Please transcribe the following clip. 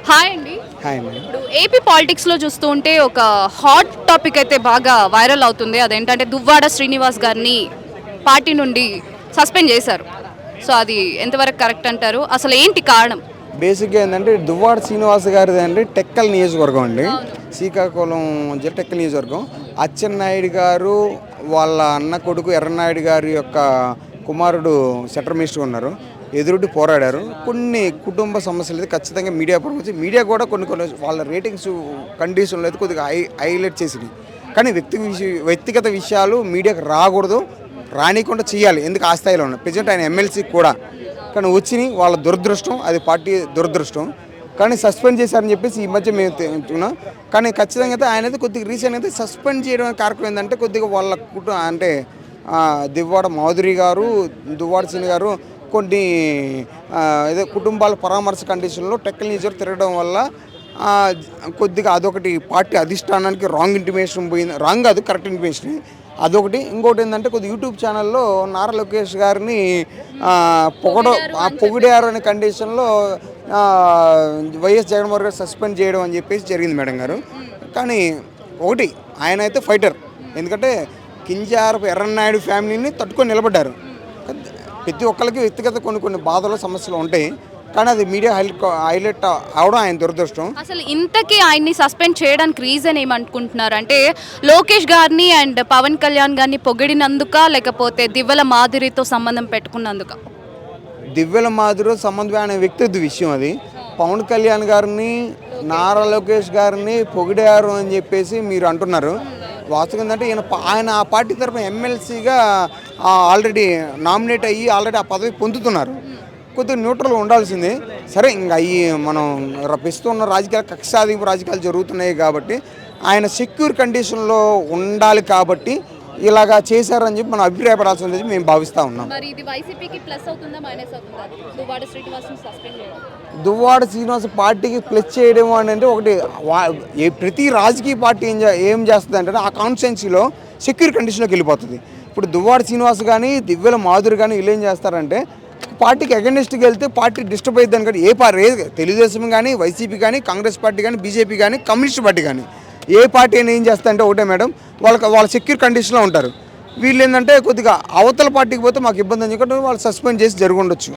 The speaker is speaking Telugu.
హాయ్ అండి. హాయ్ అండి. ఇప్పుడు ఏపీ పాలిటిక్స్లో చూస్తూ ఉంటే ఒక హాట్ టాపిక్ అయితే బాగా వైరల్ అవుతుంది. అదేంటంటే దువ్వాడ శ్రీనివాస్ గారిని పార్టీ నుండి సస్పెండ్ చేశారు. సో అది ఎంతవరకు కరెక్ట్ అంటారు? అసలు ఏంటి కారణం? బేసిక్గా ఏంటంటే దువ్వాడ శ్రీనివాస్ గారిది అండి టెక్కల్ నియోజకవర్గం అండి. శ్రీకాకుళం జిల్లా టెక్కల్ నియోజకవర్గం. అచ్చెన్నాయుడు గారు వాళ్ళ అన్న కొడుకు ఎర్రనాయుడు గారి యొక్క కుమారుడు సెంట్రల్ మినిస్టర్ ఉన్నారు. ఎదురుటి పోరాడారు. కొన్ని కుటుంబ సమస్యలు అయితే ఖచ్చితంగా మీడియా పరంగా మీడియా కూడా కొన్ని వాళ్ళ రేటింగ్స్ కండిషన్లో అయితే కొద్దిగా హైలైట్ చేసింది. కానీ వ్యక్తిగత విషయాలు మీడియాకు రాకూడదు, రానికుండా చేయాలి. ఎందుకు ఆ స్థాయిలో ఉన్నాయి ప్రజెంట్ ఆయన ఎమ్మెల్సీ కూడా. కానీ వచ్చినాయి వాళ్ళ దురదృష్టం, అది పార్టీ దురదృష్టం. కానీ సస్పెండ్ చేశారని చెప్పేసి ఈ మధ్య మేము తెలుసుకున్నాం. కానీ ఖచ్చితంగా అయితే ఆయన అయితే కొద్దిగా రీసెంట్ అయితే సస్పెండ్ చేయడం కార్యక్రమం ఏంటంటే కొద్దిగా వాళ్ళ అంటే దువ్వాడ మాధురి గారు, దువ్వాడ శ్రీని గారు కొన్ని ఏదో కుటుంబాల పరామర్శ కండిషన్లో టెక్కల్ నియోజకవర్గం తిరగడం వల్ల కొద్దిగా అదొకటి పార్టీ అధిష్టానానికి రాంగ్ ఇంటిమేషన్ పోయింది. రాంగ్ కాదు, కరెక్ట్ ఇంటిమేషన్ అదొకటి. ఇంకోటి ఏంటంటే కొద్ది యూట్యూబ్ ఛానల్లో నారా లోకేష్ గారిని పొగిడారు అనే కండిషన్లో వైఎస్ జగన్మోహన్ గారు సస్పెండ్ చేయడం అని చెప్పేసి జరిగింది మేడం గారు. కానీ ఒకటి ఆయన అయితే ఫైటర్. ఎందుకంటే కింజారపు ఎర్రనాయుడు ఫ్యామిలీని తట్టుకొని నిలబడ్డారు. ప్రతి ఒక్కరికి వ్యక్తిగత కొన్ని బాధలు సమస్యలు ఉంటాయి. కానీ అది మీడియా హైలైట్ అవడం ఆయన దురదృష్టం. అసలు ఇంతకీ ఆయన్ని సస్పెండ్ చేయడానికి రీజన్ ఏమనుకుంటున్నారు? అంటే లోకేష్ గారిని అండ్ పవన్ కళ్యాణ్ గారిని పొగిడినందుక, లేకపోతే దివ్వెల మాధురితో సంబంధం పెట్టుకున్నందుక? దివ్యల మాధురి సంబంధం అనే వ్యక్తిగత విషయం అది. పవన్ కళ్యాణ్ గారిని నారా లోకేష్ గారిని పొగిడారు అని చెప్పేసి మీరు అంటున్నారు. వాస్తవం ఏంటంటే ఆయన ఆ పార్టీ తరఫున ఎమ్మెల్సీగా ఆల్రెడీ నామినేట్ అయ్యి ఆల్రెడీ ఆ పదవి పొందుతున్నారు. కొద్దిగా న్యూట్రల్ ఉండాల్సింది. సరే ఇంకా అవి మనం ప్రస్తుతం రాజకీయాలు కక్షాదింపు రాజకీయాలు జరుగుతున్నాయి కాబట్టి ఆయన సెక్యూర్ కండిషన్లో ఉండాలి కాబట్టి ఇలాగా చేశారని చెప్పి మనం అభిప్రాయపడాల్సింది మేము భావిస్తూ ఉన్నాం. దువ్వాడ శ్రీనివాస్ పార్టీకి ప్లస్ చేయడం అంటే ఒకటి ప్రతి రాజకీయ పార్టీ ఏం చేస్తుంది అంటే ఆ కాన్స్టిట్యున్సీలో సెక్యూర్ కండిషన్లోకి వెళ్ళిపోతుంది. ఇప్పుడు దువ్వాడ శ్రీనివాస్ కానీ దివ్యల మాధురి కానీ వీళ్ళు ఏం చేస్తారంటే పార్టీకి అగెనిస్ట్కి వెళ్తే పార్టీ డిస్టర్బ్ అయ్యింది అనుకోండి. ఏ పార్టీ తెలుగుదేశం కానీ, వైసీపీ కానీ, కాంగ్రెస్ పార్టీ కానీ, బీజేపీ కానీ, కమ్యూనిస్ట్ పార్టీ కానీ ఏ పార్టీ అయినా ఏం చేస్తారంటే ఒకటే మేడం, వాళ్ళ సెక్యూర్ కండిషన్లో ఉంటారు. వీళ్ళు ఏంటంటే కొద్దిగా అవతల పార్టీకి పోతే మాకు ఇబ్బంది అని చెప్పి వాళ్ళు సస్పెండ్ చేసి జరిగి ఉండొచ్చు.